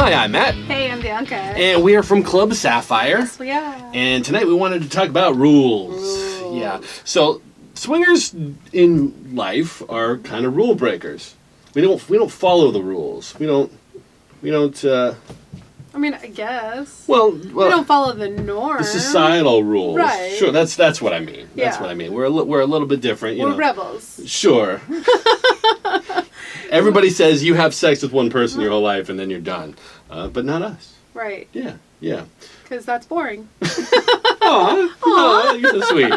Hi, I'm Matt. Hey, I'm Bianca. And we are from Club Sapphire. Yes, we are. And tonight we wanted to talk about rules. Yeah. So swingers in life are kind of rule breakers. We don't follow the rules. We don't. I mean, I guess. Well, we don't follow the norm. The societal rules. Right. Sure. That's what I mean. That's what I mean. We're a little bit different. We're rebels. Sure. Everybody says you have sex with one person your whole life and then you're done, but not us. Right. Yeah. Because that's boring. Aw, you're so sweet.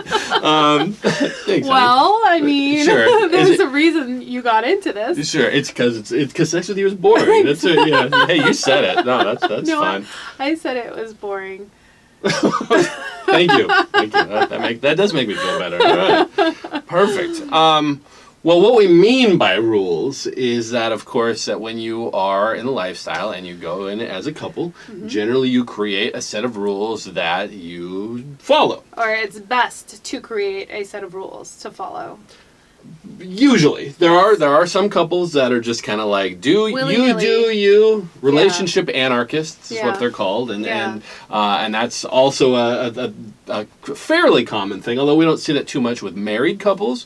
Thanks, well, I mean, sure. there's a reason you got into this. Sure, it's because sex with you is boring. That's it. Yeah. Hey, you said it. No, that's fine. I said it was boring. Thank you. That does make me feel better. All right. Perfect. Well, what we mean by rules is that, of course, that when you are in a lifestyle and you go in as a couple, generally you create a set of rules that you follow. Or it's best to create a set of rules to follow. Usually, there are some couples that are just kind of like you relationship anarchists is what they're called, and that's also a fairly common thing. Although we don't see that too much with married couples,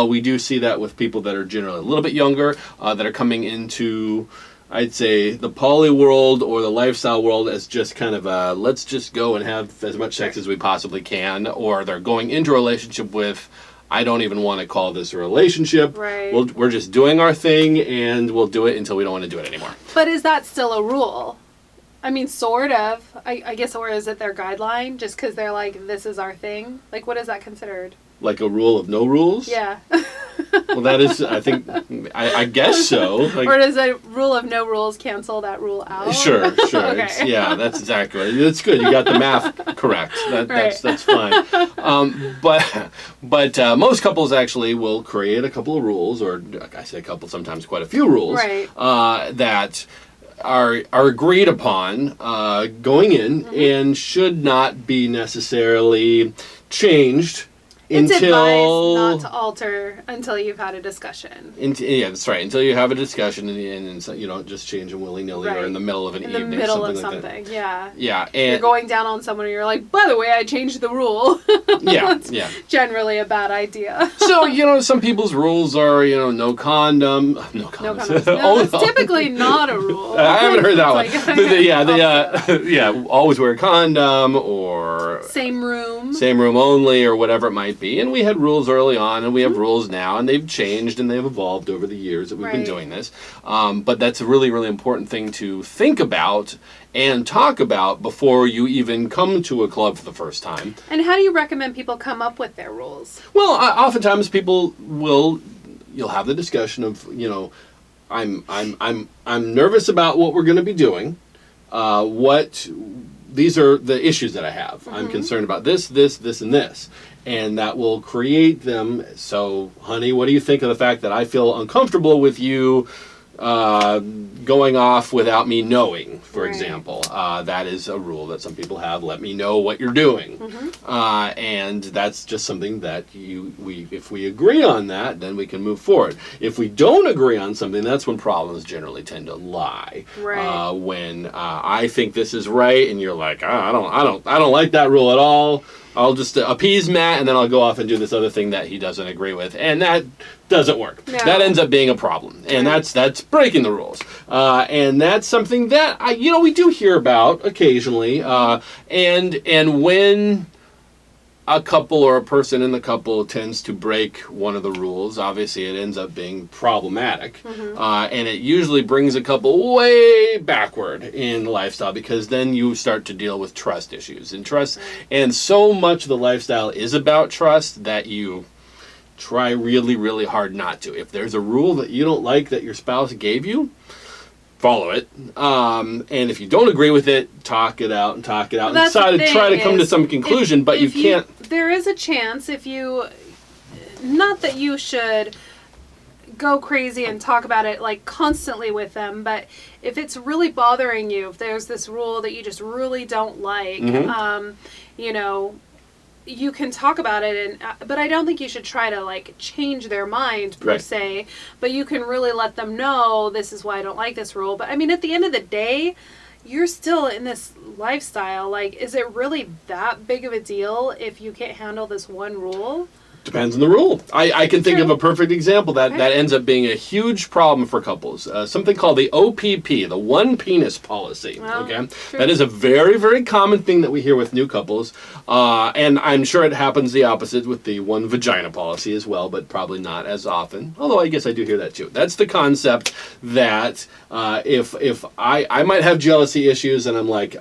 we do see that with people that are generally a little bit younger that are coming into, I'd say, the poly world or the lifestyle world as just kind of let's just go and have as much sex as we possibly can, or they're going into a relationship with, I don't even want to call this a relationship. Right. We're just doing our thing, and we'll do it until we don't want to do it anymore. But is that still a rule? I mean, sort of. I guess, or is it their guideline? Just because they're like, this is our thing? Like, what is that considered? Like a rule of no rules? Yeah. Well, that is, I think, I guess so. Like, or does a rule of no rules cancel that rule out? Sure. Okay. That's exactly right. That's good. You got the math correct. That's fine. But most couples actually will create a couple of rules, or I say a couple, sometimes quite a few rules, right. That are agreed upon going in and should not be necessarily changed. It's advised not to alter until you've had a discussion. Yeah, that's right. Until you have a discussion and you don't just change them willy-nilly or in the middle of an evening. In the middle of something something, like yeah. Yeah. And you're going down on someone and you're like, by the way, I changed the rule. That's generally a bad idea. So, some people's rules are, no condom. No condoms. No, that's typically not a rule. I haven't heard that one. Like, always wear a condom or... Same room only or whatever it might be. And we had rules early on and we have rules now, and they've changed and they've evolved over the years that we've been doing this. But that's a really, really important thing to think about and talk about before you even come to a club for the first time. And how do you recommend people come up with their rules? Well, oftentimes you'll have the discussion of, I'm nervous about what we're going to be doing. These are the issues that I have. I'm concerned about this, and this. And that will create them. So, honey, what do you think of the fact that I feel uncomfortable with you going off without me knowing, for example? That is a rule that some people have. Let me know what you're doing. And that's just something that if we agree on that, then we can move forward. If we don't agree on something, that's when problems generally tend to lie. Right. When I think this is right, and you're like, I don't like that rule at all. I'll just appease Matt, and then I'll go off and do this other thing that he doesn't agree with, and that doesn't work. No. That ends up being a problem, and that's breaking the rules. And that's something that we do hear about occasionally. And when a couple or a person in the couple tends to break one of the rules, obviously it ends up being problematic. And it usually brings a couple way backward in the lifestyle, because then you start to deal with trust issues. And so much of the lifestyle is about trust that you try really, really hard not to. If there's a rule that you don't like that your spouse gave you, follow it. And if you don't agree with it, talk it out and try to come to some conclusion, but you can't. There is a chance not that you should go crazy and talk about it like constantly with them, but if it's really bothering you, if there's this rule that you just really don't like, you can talk about it, but I don't think you should try to change their mind per se, but you can really let them know, this is why I don't like this rule. But I mean, at the end of the day, you're still in this lifestyle. Like, is it really that big of a deal if you can't handle this one rule? Depends on the rule. I can think of a perfect example that ends up being a huge problem for couples. Something called the OPP, the one penis policy. Well, okay, true. that is a very, very common thing that we hear with new couples, and I'm sure it happens the opposite with the one vagina policy as well, but probably not as often. Although I guess I do hear that too. That's the concept that if I might have jealousy issues, and I'm like,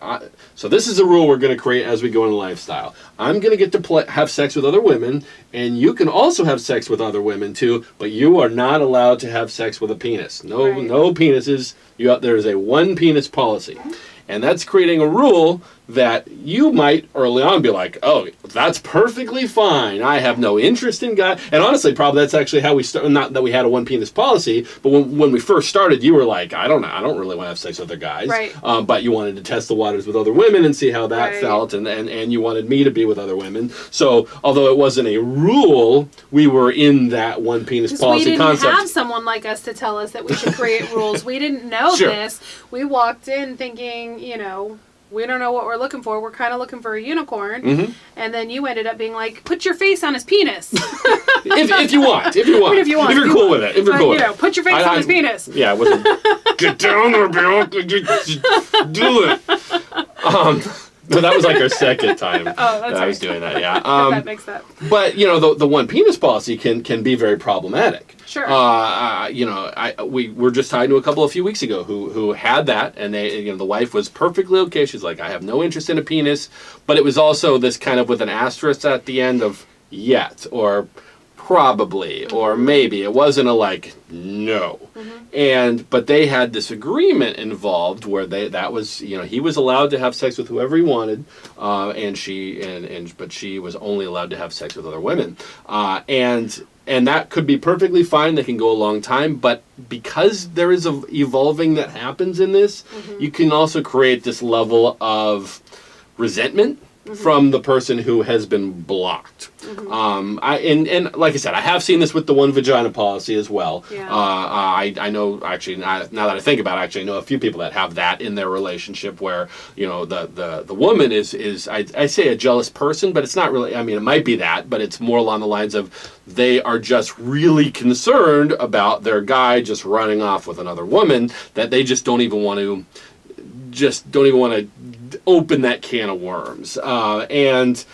so this is a rule we're going to create as we go in lifestyle. I'm going to get to have sex with other women, and you can also have sex with other women too, but you are not allowed to have sex with a penis. No, right. No penises. There is a one penis policy, and that's creating a rule that you might early on be like, oh, that's perfectly fine. I have no interest in guys. And honestly, probably that's actually how we started. Not that we had a one penis policy, but when we first started, you were like, I don't really want to have sex with other guys. Right. But you wanted to test the waters with other women and see how that right. felt, and you wanted me to be with other women. So although it wasn't a rule, we were in that one penis policy concept. We didn't have someone like us to tell us that we should create rules. We didn't know Sure. this. We walked in thinking, we don't know what we're looking for. We're kind of looking for a unicorn. Mm-hmm. And then you ended up being like, put your face on his penis. if you want. If you're cool with it. If you're cool with it. Put your face on his penis. Yeah, it wasn't, get down there, Bianca. Just do it. But that was like our second time that's right. I was doing that, yeah. That makes that. But, the one penis policy can be very problematic. Sure. We were just talking to a couple a few weeks ago who had that, and the wife was perfectly okay. She's like, I have no interest in a penis, but it was also this kind of with an asterisk at the end of yet, or probably, or maybe. It wasn't a like, no. Mm-hmm. But they had this agreement involved where that was, he was allowed to have sex with whoever he wanted, but she was only allowed to have sex with other women. And that could be perfectly fine. They can go a long time. But because there is a evolving that happens in this, you can also create this level of resentment from the person who has been blocked. And like I said, I have seen this with the one vagina policy as well. Yeah. I know, actually, now that I think about it, I know a few people that have that in their relationship where, the woman is I say a jealous person, but it's not really, it might be that, but it's more along the lines of they are just really concerned about their guy just running off with another woman, that they just don't even want to open that can of worms. And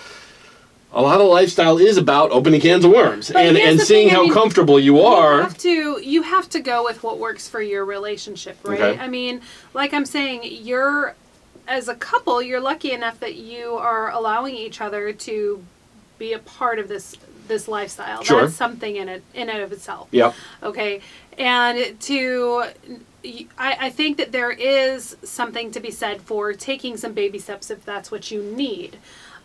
a lot of lifestyle is about opening cans of worms and seeing how comfortable you are. You have to go with what works for your relationship, right? Okay. Like I'm saying, as a couple, you're lucky enough that you are allowing each other to be a part of this lifestyle. Sure. That's something in and of itself. Yep. Okay. And I think that there is something to be said for taking some baby steps if that's what you need.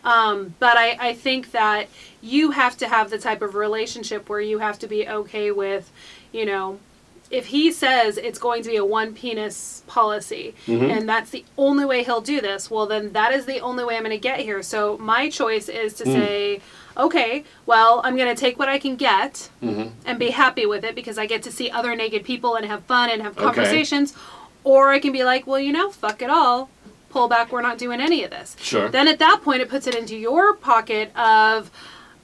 But I think that you have to have the type of relationship where you have to be okay with, if he says it's going to be a one penis policy and that's the only way he'll do this, well, then that is the only way I'm going to get here. So my choice is to say, okay, well, I'm going to take what I can get and be happy with it because I get to see other naked people and have fun and have conversations. Or I can be like, well, fuck it all. Pull back. We're not doing any of this. Sure. Then at that point, it puts it into your pocket of,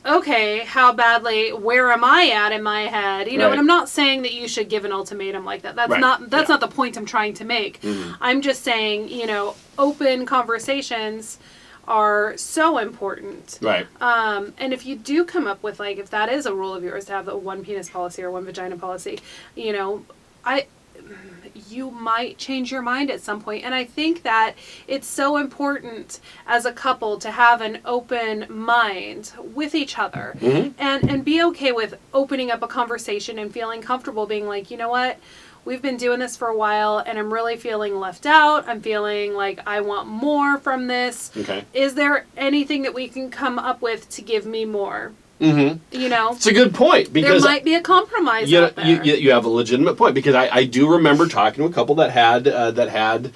okay, how badly, where am I at in my head? And I'm not saying that you should give an ultimatum like that. That's not the point I'm trying to make. I'm just saying, open conversations are so important. Right. And if you do come up with, if that is a rule of yours to have a one penis policy or one vagina policy, you might change your mind at some point. And I think that it's so important as a couple to have an open mind with each other and be okay with opening up a conversation and feeling comfortable being like, you know what? We've been doing this for a while and I'm really feeling left out. I'm feeling like I want more from this. Okay. Is there anything that we can come up with to give me more? You know, it's a good point, because there might be a compromise out there. You have a legitimate point, because I do remember talking to a couple that had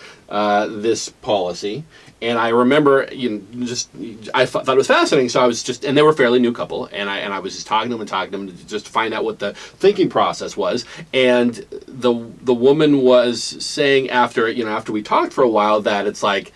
this policy. And I remember, I thought it was fascinating. So I was and they were a fairly new couple, and I was just talking to them just to find out what the thinking process was. And the woman was saying after we talked for a while that it's like,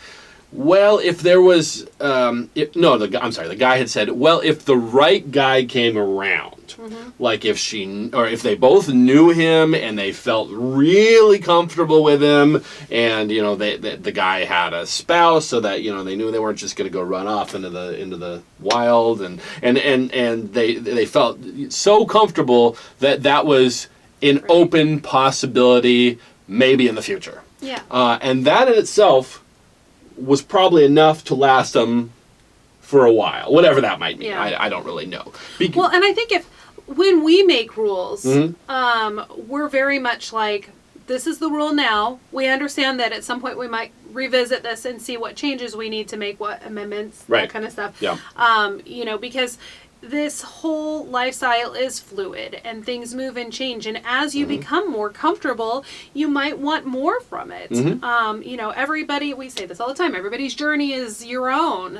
well, if there was, the guy had said, well, if the right guy came around, like if they both knew him and they felt really comfortable with him, and the guy had a spouse, so that they knew they weren't just going to go run off into the wild, and they felt so comfortable that was an open possibility, maybe in the future. Yeah. And that in itself was probably enough to last them for a while, whatever that might mean. Yeah. I don't really know. Well, and I think when we make rules, we're very much like, this is the rule now. We understand that at some point we might revisit this and see what changes we need to make, what amendments, that kind of stuff. Yeah. Because this whole lifestyle is fluid and things move and change, and as you become more comfortable, you might want more from it. Everybody, we say this all the time, everybody's journey is your own.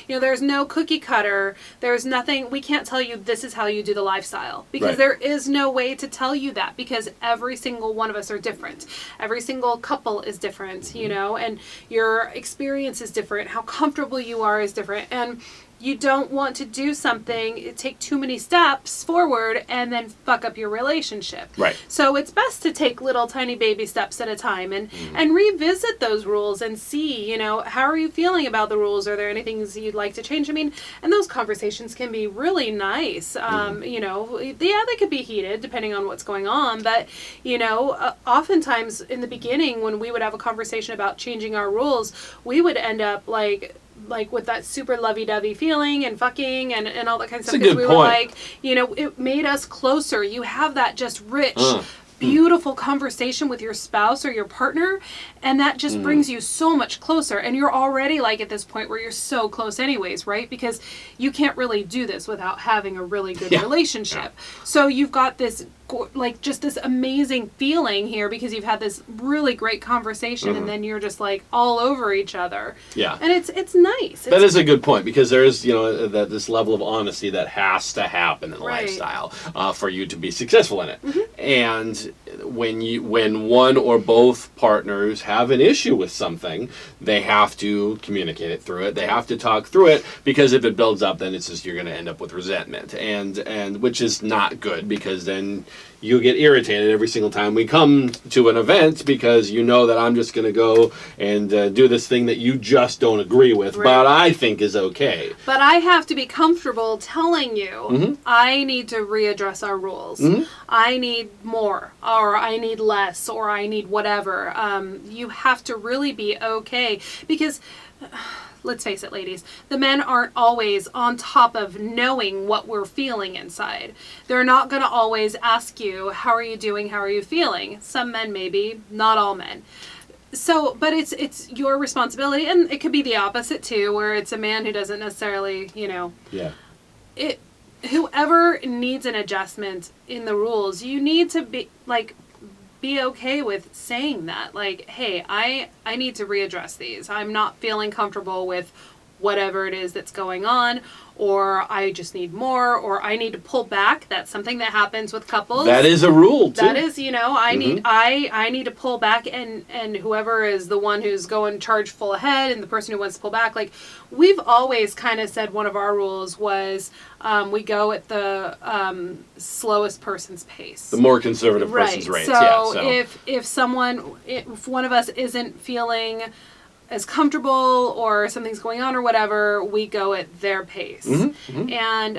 There's no cookie cutter, there's nothing, we can't tell you this is how you do the lifestyle, because there is no way to tell you that, because every single one of us are different. Every single couple is different, and your experience is different, how comfortable you are is different, and you don't want to do something, take too many steps forward, and then fuck up your relationship. Right. So it's best to take little tiny baby steps at a time and revisit those rules and see, how are you feeling about the rules? Are there any things you'd like to change? I mean, and those conversations can be really nice. They could be heated depending on what's going on, but, oftentimes in the beginning when we would have a conversation about changing our rules, we would end up like with that super lovey-dovey feeling and fucking and all that kind of stuff. Because we were like, it made us closer. You have that just rich, beautiful conversation with your spouse or your partner, and that just brings you so much closer. And you're already like at this point where you're so close anyways, right? Because you can't really do this without having a really good relationship. Yeah. So you've got this just this amazing feeling here because you've had this really great conversation, and then you're just like all over each other. Yeah. And it's nice. That is a good point, because there is, this level of honesty that has to happen in the lifestyle for you to be successful in it. And when one or both partners have an issue with something, they have to communicate it through it. They have to talk through it, because if it builds up, then it's just, you're going to end up with resentment, and which is not good, because then you get irritated every single time we come to an event, because that I'm just going to go and do this thing that you just don't agree with, but I think is okay. But I have to be comfortable telling you, I need to readdress our rules. I need more, or I need less, or I need whatever. You have to really be okay, because let's face it, ladies, the men aren't always on top of knowing what we're feeling inside. They're not going to always ask you, how are you doing? How are you feeling? Some men maybe, not all men. So, but it's your responsibility, and it could be the opposite too, where it's a man who doesn't necessarily, whoever needs an adjustment in the rules, you need to be okay with saying that, like, hey, I need to readdress these. I'm not feeling comfortable with whatever it is that's going on, or I just need more, or I need to pull back. That's something that happens with couples. That is a rule too. That is, I need to pull back, and whoever is the one who's going charge full ahead, and the person who wants to pull back, like, we've always kind of said one of our rules was we go at the slowest person's pace. The more conservative person's race. So if one of us isn't feeling as comfortable, or something's going on or whatever, we go at their pace. And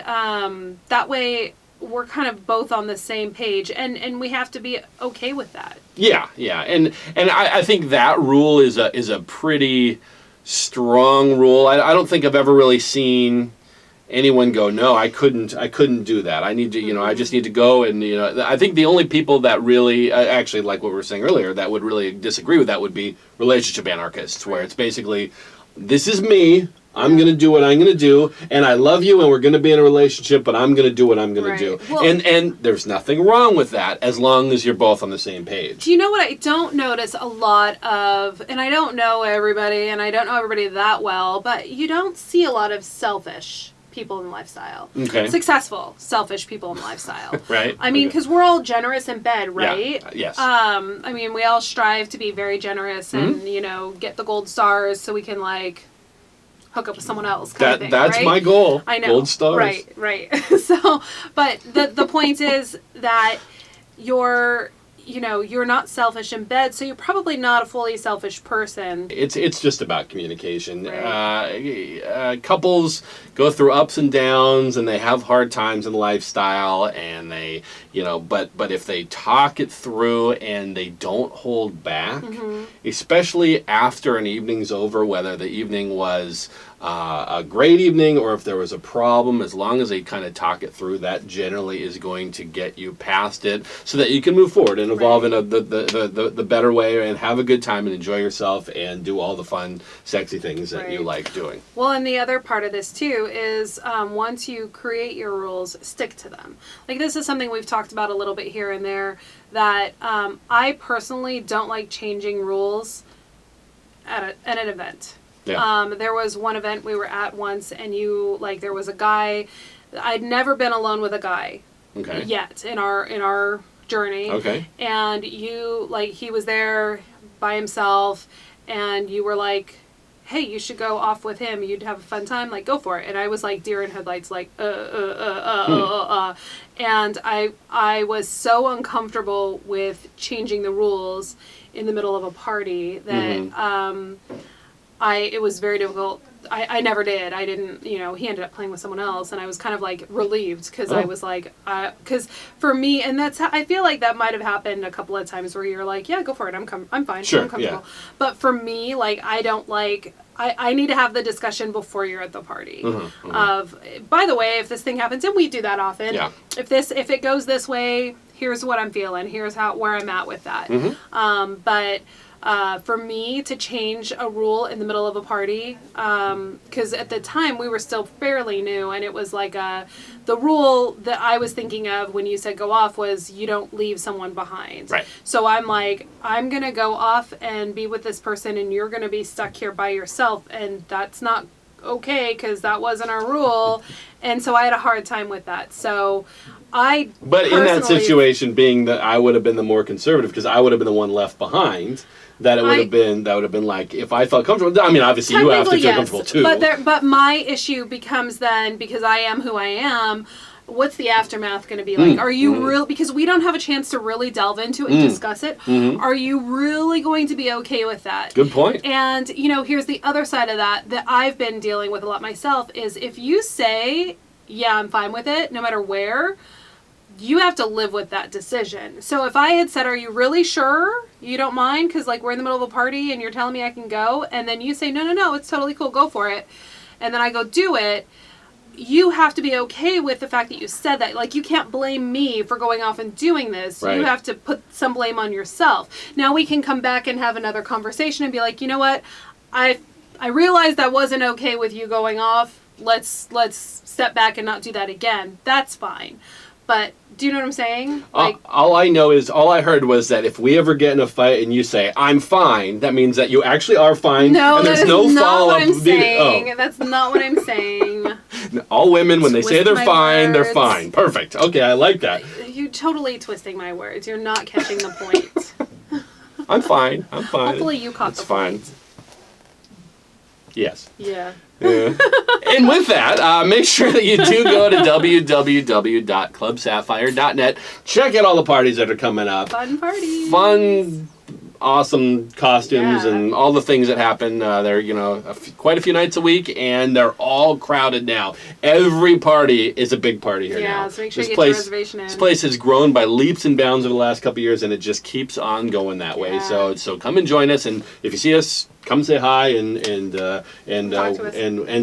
that way we're kind of both on the same page, and we have to be okay with that. Yeah. And I think that rule is a pretty strong rule. I don't think I've ever really seen anyone go, no, I couldn't do that. I need to, I just need to go, and, I think the only people that really, actually, like what we were saying earlier, that would really disagree with that would be relationship anarchists, where it's basically, this is me, I'm going to do what I'm going to do, and I love you, and we're going to be in a relationship, but I'm going to do what I'm going to do. Well, and there's nothing wrong with that as long as you're both on the same page. Do you know what I don't notice a lot of, and I don't know everybody, and I don't know everybody that well, but you don't see a lot of selfish people in lifestyle. Okay. Successful, selfish people in lifestyle. Right. I mean, because we're all generous in bed, right? Yeah. Yes. I mean, we all strive to be very generous and, get the gold stars so we can, hook up with someone else kind of thing, that's right? my goal. I know. Gold stars. Right. So, but the point is that you're not selfish in bed, so you're probably not a fully selfish person. It's just about communication. Right. Couples go through ups and downs, and they have hard times in lifestyle, and they, but if they talk it through and they don't hold back, especially after an evening's over, whether the evening was a great evening or if there was a problem, as long as they kind of talk it through, that generally is going to get you past it so that you can move forward and evolve in the better way and have a good time and enjoy yourself and do all the fun, sexy things that you like doing. Well, and the other part of this too is once you create your rules, stick to them. This is something we've talked about a little bit here and there, that I personally don't like changing rules at an event. Yeah. There was one event we were at once, and there was a guy. I'd never been alone with a guy yet in our journey. Okay. And he was there by himself, and you were like, hey, you should go off with him. You'd have a fun time. Go for it. And I was like deer in headlights, And I was so uncomfortable with changing the rules in the middle of a party that it was very difficult. I never did. I didn't, he ended up playing with someone else, and I was kind of relieved because I was because for me, and I feel like that might have happened a couple of times where you're like, yeah, go for it. I'm fine. Sure, I'm comfortable. Yeah. But for me, I don't I need to have the discussion before you're at the party of, by the way, if this thing happens, and we do that often, if it goes this way, here's what I'm feeling. Here's where I'm at with that. But for me to change a rule in the middle of a party, because at the time we were still fairly new, and it was the rule that I was thinking of when you said go off was you don't leave someone behind. Right. So I'm I'm going to go off and be with this person, and you're going to be stuck here by yourself, and that's not okay because that wasn't our rule. And so I had a hard time with that. So But in that situation, being that I would have been the more conservative because I would have been the one left behind, that would have been like, if I felt comfortable. I mean, obviously you have to feel comfortable too. But my issue becomes then, because I am who I am, what's the aftermath going to be like? Are you real? Because we don't have a chance to really delve into it and discuss it. Are you really going to be okay with that? Good point. And here's the other side of that I've been dealing with a lot myself is if you say, yeah, I'm fine with it, no matter where, you have to live with that decision. So if I had said, are you really sure you don't mind? Because we're in the middle of a party and you're telling me I can go. And then you say, no, it's totally cool. Go for it. And then I go do it. You have to be okay with the fact that you said that. You can't blame me for going off and doing this. Right. You have to put some blame on yourself. Now we can come back and have another conversation and be like, you know what? I realized that wasn't okay with you going off. Let's step back and not do that again. That's fine. But do you know what I'm saying? All I heard was that if we ever get in a fight and you say, I'm fine, that means that you actually are fine. No, and there's that is no not follow-up. what I'm saying. That's not what I'm saying. All women, when they say they're fine, words. they're fine. Perfect. Okay, I like that. You're totally twisting my words. You're not catching the point. I'm fine. Hopefully you caught the point. Yes. Yeah. And with that, make sure that you do go to www.clubsapphire.net. Check out all the parties that are coming up. Fun parties. Fun, awesome costumes and all the things that happen. They're, quite a few nights a week, and they're all crowded now. Every party is a big party here now. Yeah, so make sure you get your reservation in. This place has grown by leaps and bounds over the last couple of years, and it just keeps on going that way. So come and join us, and if you see us, come say hi and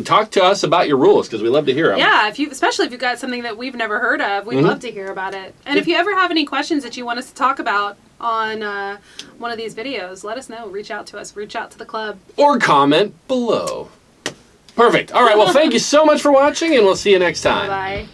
talk to us about your rules, because we love to hear them. Yeah, especially if you've got something that we've never heard of, we'd love to hear about it. And if you ever have any questions that you want us to talk about on one of these videos, let us know. Reach out to us. Reach out to the club. Or comment below. Perfect. All right. Well, thank you so much for watching, and we'll see you next time. Bye.